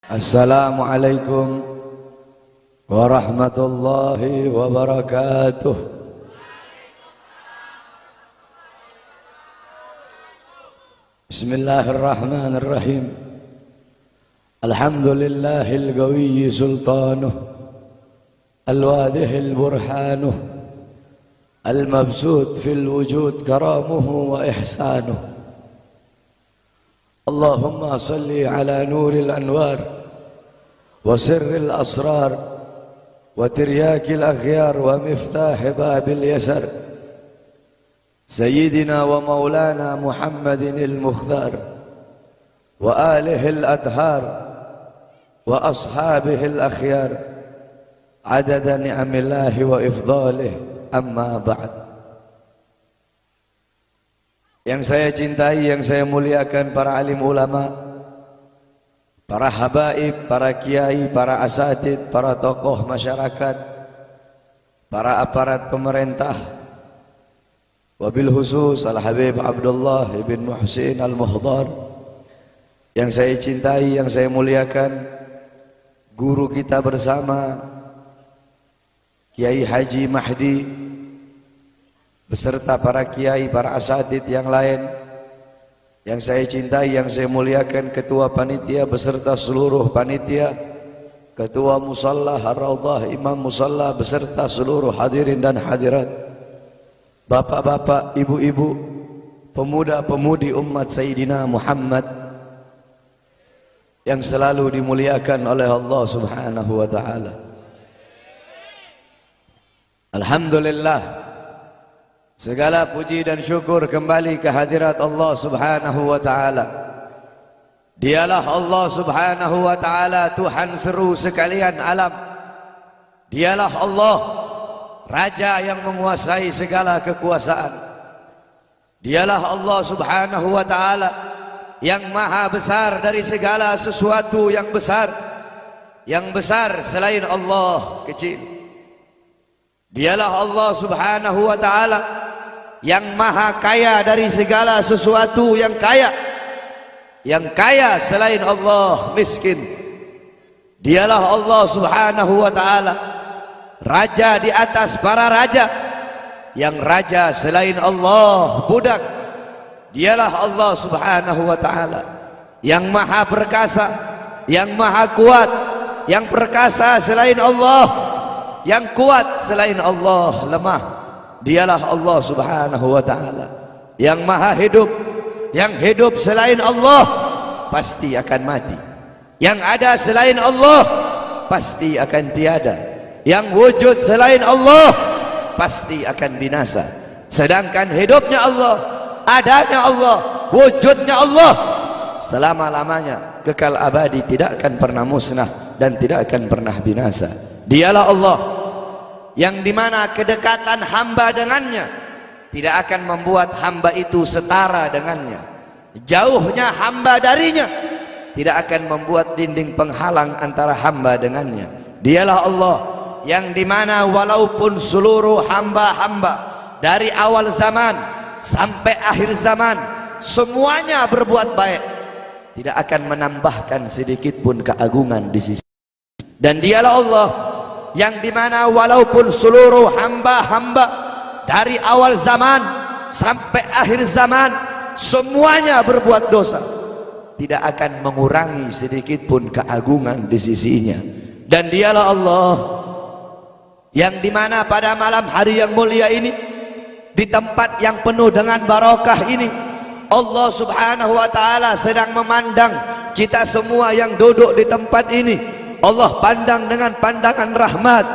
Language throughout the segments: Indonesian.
Assalamualaikum warahmatullahi wabarakatuh. Bismillahirrahmanirrahim. Alhamdulillahil qawiyyi sultanuh, al-wadihil burhanuh, al-mabsut fil wujud karamuhu wa ihsanuh. Allahumma salli ala nuril anwar wa sirril asrar wa tiryakil akhyar wa miftah babil yasar Sayyidina wa maulana Muhammadin al-Mukhtar wa alihi al-adhar wa ashabihi al-akhyar adada ni'amillahi wa ifdalih, amma ba'd. Yang saya cintai, yang saya muliakan para alim ulama, para habaib, para kiai, para asatid, para tokoh masyarakat, para aparat pemerintah, wabil khusus Al-Habib Abdullah ibn Muhsin Al-Muhdar. Yang saya cintai, yang saya muliakan, guru kita bersama Kiai Haji Mahdi beserta para kiai, para asatid yang lain. Yang saya cintai, yang saya muliakan, ketua panitia beserta seluruh panitia, ketua musalla Ar-Raudhah, imam musalla beserta seluruh hadirin dan hadirat, bapak-bapak, ibu-ibu, pemuda-pemudi umat Sayyidina Muhammad yang selalu dimuliakan oleh Allah Subhanahu wa ta'ala. Alhamdulillah, segala puji dan syukur kembali ke hadirat Allah Subhanahu wa ta'ala. Dialah Allah Subhanahu wa ta'ala, Tuhan seru sekalian alam. Dialah Allah, Raja yang menguasai segala kekuasaan. Dialah Allah Subhanahu wa ta'ala yang maha besar dari segala sesuatu yang besar. Yang besar selain Allah kecil. Dialah Allah Subhanahu wa ta'ala yang maha kaya dari segala sesuatu yang kaya. Yang kaya selain Allah miskin. Dialah Allah Subhanahu wa ta'ala Raja di atas para raja. Yang raja selain Allah budak. Dialah Allah Subhanahu wa ta'ala yang maha perkasa, yang maha kuat. Yang perkasa selain Allah, yang kuat selain Allah lemah. Dialah Allah Subhanahu wa ta'ala yang maha hidup. Yang hidup selain Allah pasti akan mati. Yang ada selain Allah pasti akan tiada. Yang wujud selain Allah pasti akan binasa. Sedangkan hidupnya Allah, adanya Allah, wujudnya Allah selama-lamanya, kekal abadi, tidak akan pernah musnah dan tidak akan pernah binasa. Dialah Allah yang dimana kedekatan hamba dengannya tidak akan membuat hamba itu setara dengannya. Jauhnya hamba darinya tidak akan membuat dinding penghalang antara hamba dengannya. Dialah Allah yang dimana walaupun seluruh hamba-hamba dari awal zaman sampai akhir zaman semuanya berbuat baik, tidak akan menambahkan sedikit pun keagungan di sisi. Dan dialah Allah yang dimana walaupun seluruh hamba-hamba dari awal zaman sampai akhir zaman semuanya berbuat dosa, tidak akan mengurangi sedikit pun keagungan di sisinya. Dan dialah Allah yang dimana pada malam hari yang mulia ini, di tempat yang penuh dengan barakah ini, Allah Subhanahu wa ta'ala sedang memandang kita semua yang duduk di tempat ini. Allah pandang dengan pandangan rahmat,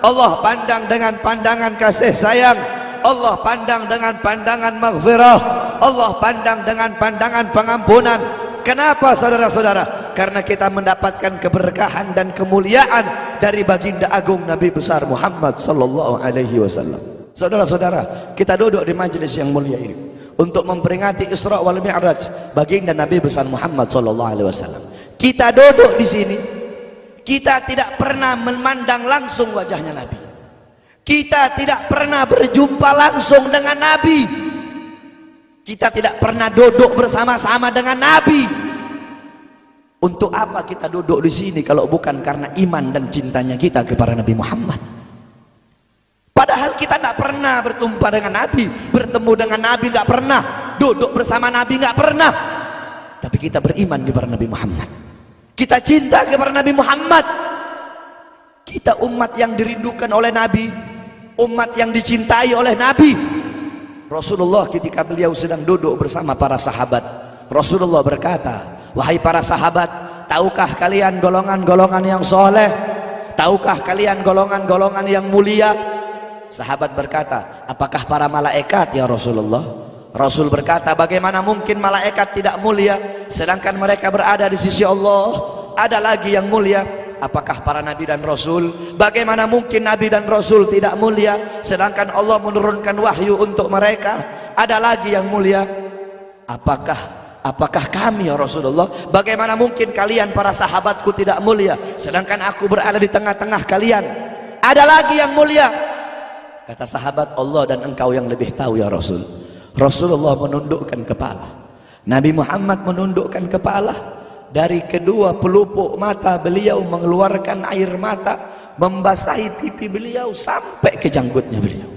Allah pandang dengan pandangan kasih sayang, Allah pandang dengan pandangan maghfirah, Allah pandang dengan pandangan pengampunan. Kenapa saudara-saudara? Karena kita mendapatkan keberkahan dan kemuliaan dari baginda agung Nabi besar Muhammad sallallahu alaihi wasallam. Saudara-saudara, kita duduk di majelis yang mulia ini untuk memperingati Isra wal Mi'raj baginda Nabi besar Muhammad sallallahu alaihi wasallam. Kita duduk di sini, kita tidak pernah memandang langsung wajahnya Nabi. Kita tidak pernah berjumpa langsung dengan Nabi. Kita tidak pernah duduk bersama-sama dengan Nabi. Untuk apa kita duduk di sini kalau bukan karena iman dan cintanya kita kepada Nabi Muhammad? Padahal kita tidak pernah bertemu dengan Nabi, bertemu dengan Nabi tidak pernah, duduk bersama Nabi tidak pernah. Tapi kita beriman kepada Nabi Muhammad. Kita cinta kepada Nabi Muhammad. Kita umat yang dirindukan oleh Nabi, umat yang dicintai oleh Nabi. Rasulullah ketika beliau sedang duduk bersama para sahabat, Rasulullah berkata, wahai para sahabat, tahukah kalian golongan-golongan yang soleh? Tahukah kalian golongan-golongan yang mulia? Sahabat berkata, apakah para malaikat ya Rasulullah? Rasul berkata, bagaimana mungkin malaikat tidak mulia sedangkan mereka berada di sisi Allah? Ada lagi yang mulia. Apakah para nabi dan rasul? Bagaimana mungkin nabi dan rasul tidak mulia sedangkan Allah menurunkan wahyu untuk mereka? Ada lagi yang mulia. Apakah kami ya Rasulullah? Bagaimana mungkin kalian para sahabatku tidak mulia sedangkan aku berada di tengah-tengah kalian? Ada lagi yang mulia. Kata sahabat, Allah dan engkau yang lebih tahu ya Rasul. Rasulullah menundukkan kepala, Nabi Muhammad menundukkan kepala. Dari kedua pelupuk mata beliau mengeluarkan air mata, membasahi pipi beliau sampai ke janggutnya beliau.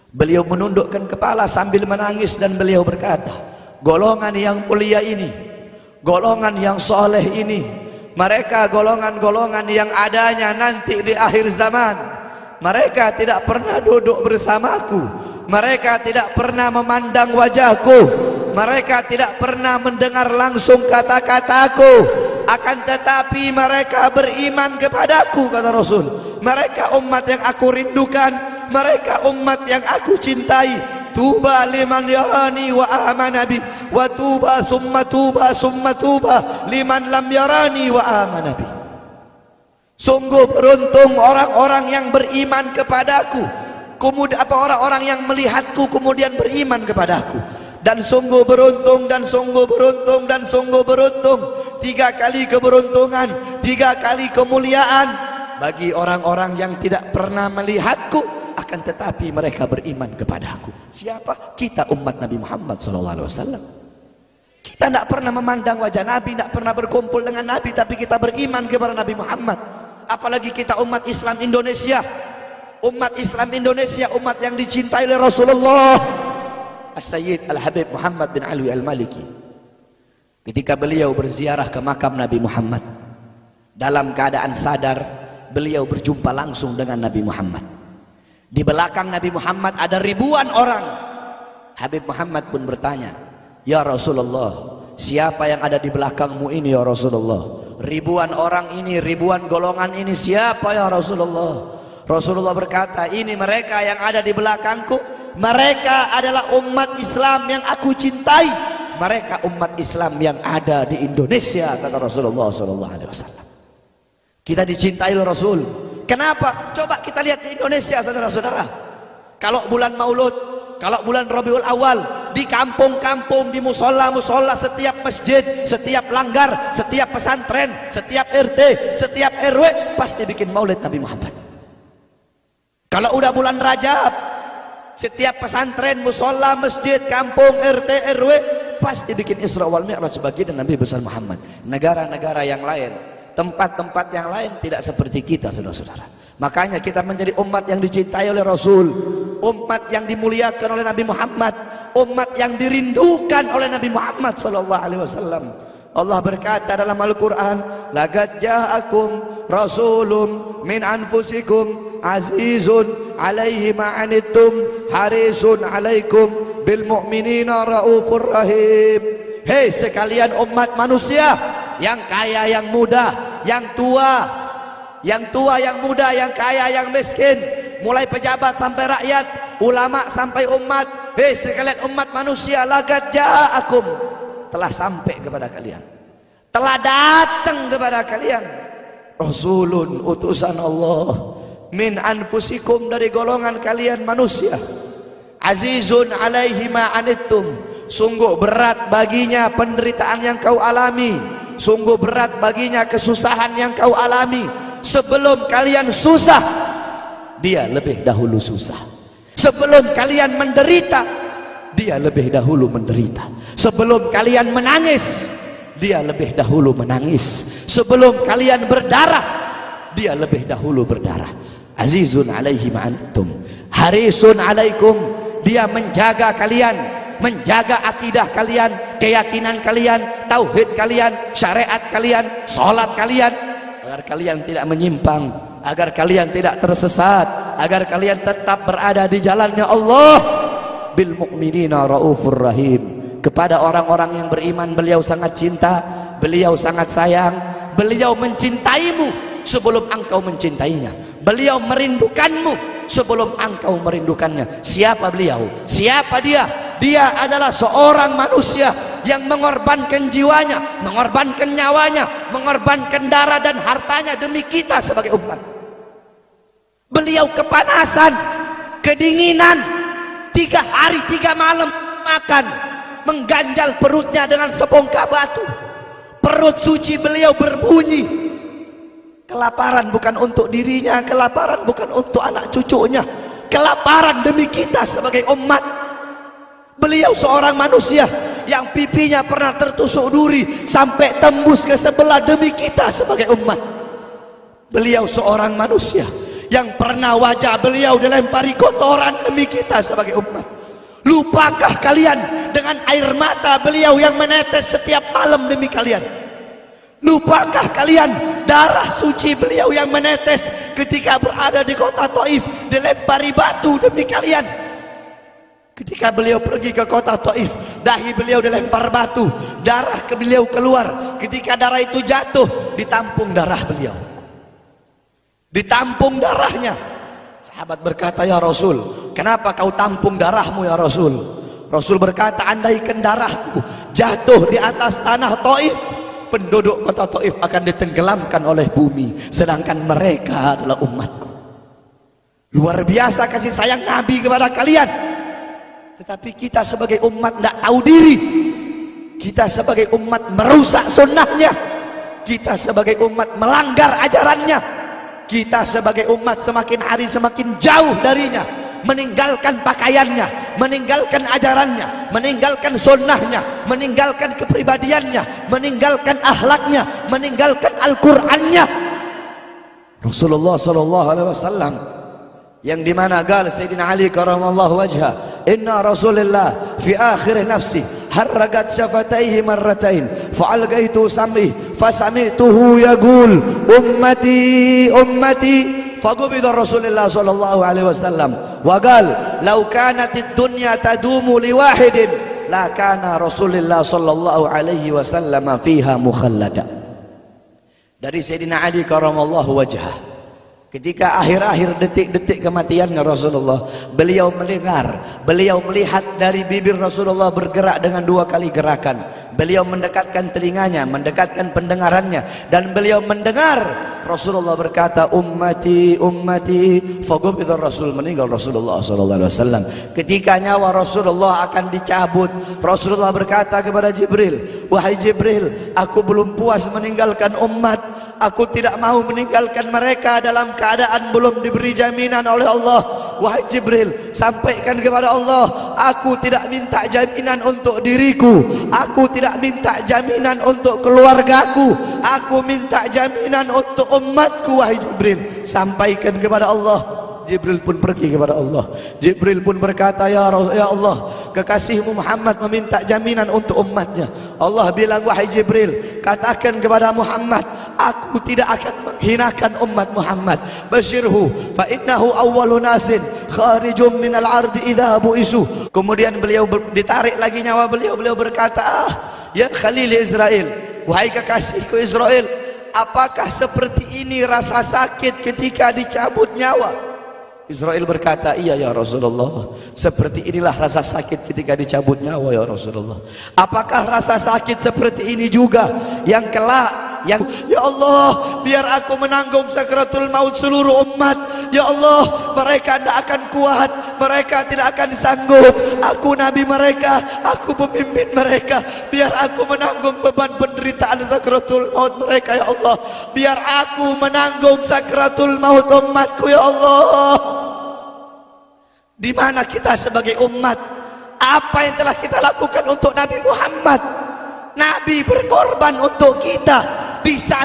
Beliau menundukkan kepala sambil menangis dan beliau berkata, golongan yang mulia ini, golongan yang soleh ini, mereka golongan-golongan yang adanya nanti di akhir zaman. Mereka tidak pernah duduk bersamaku, mereka tidak pernah memandang wajahku, mereka tidak pernah mendengar langsung kata-kataku, akan tetapi mereka beriman kepadaku, kata Rasul. Mereka umat yang aku rindukan, mereka umat yang aku cintai. Tuba liman yarani wa amana bi, wa tuba summa tuba liman lam yarani wa amana bi. Sungguh beruntung orang-orang yang beriman kepadaku, kemudian orang-orang yang melihatku kemudian beriman kepadaku. Dan sungguh beruntung, dan sungguh beruntung, dan sungguh beruntung. 3 kali keberuntungan, 3 kali kemuliaan bagi orang-orang yang tidak pernah melihatku, akan tetapi mereka beriman kepadaku. Siapa? Kita umat Nabi Muhammad SAW. Kita tidak pernah memandang wajah Nabi, tidak pernah berkumpul dengan Nabi, tapi kita beriman kepada Nabi Muhammad. Apalagi kita umat Islam Indonesia, umat Islam Indonesia, umat yang dicintai oleh Rasulullah As-Sayyid Al-Habib Muhammad bin Alwi Al-Maliki. Ketika beliau berziarah ke makam Nabi Muhammad, dalam keadaan sadar beliau berjumpa langsung dengan Nabi Muhammad. Di belakang Nabi Muhammad ada ribuan orang. Habib Muhammad pun bertanya, ya Rasulullah, siapa yang ada di belakangmu ini ya Rasulullah? Ribuan orang ini, ribuan golongan ini, siapa ya Rasulullah? Rasulullah berkata, ini mereka yang ada di belakangku. Mereka adalah umat Islam yang aku cintai. Mereka umat Islam yang ada di Indonesia, kata Rasulullah SAW. Kita dicintai oleh Rasul. Kenapa? Coba kita lihat di Indonesia, saudara-saudara. Kalau bulan Maulud, kalau bulan Rabiul Awal, di kampung-kampung, di musola-musola, setiap masjid, setiap langgar, setiap pesantren, setiap RT, setiap RW pasti bikin maulid Nabi Muhammad. Kalau udah bulan Rajab, setiap pesantren, musola, masjid, kampung, RT, RW pasti bikin Isra wal Mi'raj sebagai Nabi besar Muhammad. Negara-negara yang lain, tempat-tempat yang lain tidak seperti kita, saudara-saudara. Makanya kita menjadi umat yang dicintai oleh Rasul, umat yang dimuliakan oleh Nabi Muhammad, umat yang dirindukan oleh Nabi Muhammad SAW. Allah berkata dalam Al-Quran, laqad ja'akum rasulun min anfusikum azizun alaihi ma'anittum harisun alaikum bil mu'minina raufur rahim. Hei sekalian umat manusia, yang kaya, yang muda, yang tua, yang muda, yang kaya, yang miskin, mulai pejabat sampai rakyat, ulama sampai umat. Hei sekalian umat manusia, laqad ja'akum, telah sampai kepada kalian, telah datang kepada kalian rasulun, utusan Allah, min anfusikum, dari golongan kalian manusia, azizun alaihi ma anittum, sungguh berat baginya penderitaan yang kau alami, sungguh berat baginya kesusahan yang kau alami. Sebelum kalian susah, dia lebih dahulu susah. Sebelum kalian menderita, dia lebih dahulu menderita. Sebelum kalian menangis, dia lebih dahulu menangis. Sebelum kalian berdarah, dia lebih dahulu berdarah. Azizun alaihi ma'antum, harisun alaikum, dia menjaga kalian, menjaga akidah kalian, keyakinan kalian, tauhid kalian, syariat kalian, sholat kalian, agar kalian tidak menyimpang, agar kalian tidak tersesat, agar kalian tetap berada di jalannya Allah. Bil mu'minina raufur rahim, kepada orang-orang yang beriman beliau sangat cinta, beliau sangat sayang, beliau mencintaimu sebelum engkau mencintainya, beliau merindukanmu sebelum engkau merindukannya. Siapa beliau? Siapa dia? Dia adalah seorang manusia yang mengorbankan jiwanya, mengorbankan nyawanya, mengorbankan darah dan hartanya demi kita sebagai umat. Beliau kepanasan, kedinginan, 3 hari 3 malam makan, mengganjal perutnya dengan sebongkah batu. Perut suci beliau berbunyi. Kelaparan bukan untuk dirinya, kelaparan bukan untuk anak cucunya, kelaparan demi kita sebagai umat. Beliau seorang manusia yang pipinya pernah tertusuk duri sampai tembus ke sebelah demi kita sebagai umat. Beliau seorang manusia yang pernah wajah beliau dilempari kotoran demi kita sebagai umat. Lupakah kalian dengan air mata beliau yang menetes setiap malam demi kalian? Lupakah kalian darah suci beliau yang menetes ketika berada di kota Taif, dilempari batu demi kalian? Ketika beliau pergi ke kota Taif, dahi beliau dilempar batu, darah ke beliau keluar. Ketika darah itu jatuh, ditampung darah beliau, ditampung darahnya. Sahabat berkata, ya Rasul, kenapa kau tampung darahmu ya Rasul? Rasul berkata, andaikan darahku jatuh di atas tanah Taif, penduduk kota Taif akan ditenggelamkan oleh bumi, sedangkan mereka adalah umatku. Luar biasa kasih sayang Nabi kepada kalian. Tetapi kita sebagai umat tidak tahu diri. Kita sebagai umat merusak sunnahnya. Kita sebagai umat melanggar ajarannya. Kita sebagai umat semakin hari semakin jauh darinya, meninggalkan pakaiannya, meninggalkan ajarannya, meninggalkan sunnahnya, meninggalkan kepribadiannya, meninggalkan akhlaknya, meninggalkan Al-Qur'annya. Rasulullah sallallahu alaihi wasallam yang dimana gal Sayyidina Ali karamallahu wajha, inna Rasulullah fi akhir nafsi harragat syafataihi marratain fa'algaitu sam'i fasami'tuhu yaqul ummati ummati faqubida Rasulullah sallallahu alaihi wasallam wa qala law kanatid dunya tadumu liwahidin la kana Rasulullah sallallahu alaihi wasallam fiha mukhallada. Dari Sayyidina Ali karamallahu wajha, ketika akhir-akhir detik-detik kematiannya Rasulullah, beliau mendengar, beliau melihat dari bibir Rasulullah bergerak dengan 2 kali gerakan. Beliau mendekatkan telinganya, mendekatkan pendengarannya, dan beliau mendengar Rasulullah berkata, ummati ummati, faqubida Rasul, meninggal Rasulullah sallallahu alaihi wasallam. Ketika nyawa Rasulullah akan dicabut, Rasulullah berkata kepada Jibril, wahai Jibril, aku belum puas meninggalkan umat. Aku tidak mau meninggalkan mereka dalam keadaan belum diberi jaminan oleh Allah. Wahai Jibril, sampaikan kepada Allah, aku tidak minta jaminan untuk diriku, aku tidak minta jaminan untuk keluargaku, aku minta jaminan untuk umatku. Wahai Jibril, sampaikan kepada Allah. Jibril pun pergi kepada Allah. Jibril pun berkata, ya Allah, kekasihmu Muhammad meminta jaminan untuk umatnya. Allah bilang, wahai Jibril, katakan kepada Muhammad, aku tidak akan menghinakan umat Muhammad. Basyirhu fa innahu awwalu nasin kharijum minal ardi idza bu'isu. Kemudian beliau ditarik lagi nyawa beliau. Beliau berkata, ya Khalil Israel, wahai kekasihku Israel, apakah seperti ini rasa sakit ketika dicabut nyawa? Israel berkata, iya ya Rasulullah, seperti inilah rasa sakit ketika dicabut nyawa ya Rasulullah. Apakah rasa sakit seperti ini juga yang kelak, yang ya Allah, biar aku menanggung sakratul maut seluruh umat. Ya Allah, mereka tidak akan kuat, mereka tidak akan sanggup. Aku nabi mereka, aku pemimpin mereka, biar aku menanggung beban penderitaan sakratul maut mereka ya Allah. Biar aku menanggung sakratul maut umatku ya Allah. Di mana kita sebagai umat? Apa yang telah kita lakukan untuk Nabi Muhammad? Nabi berkorban untuk kita. Di saat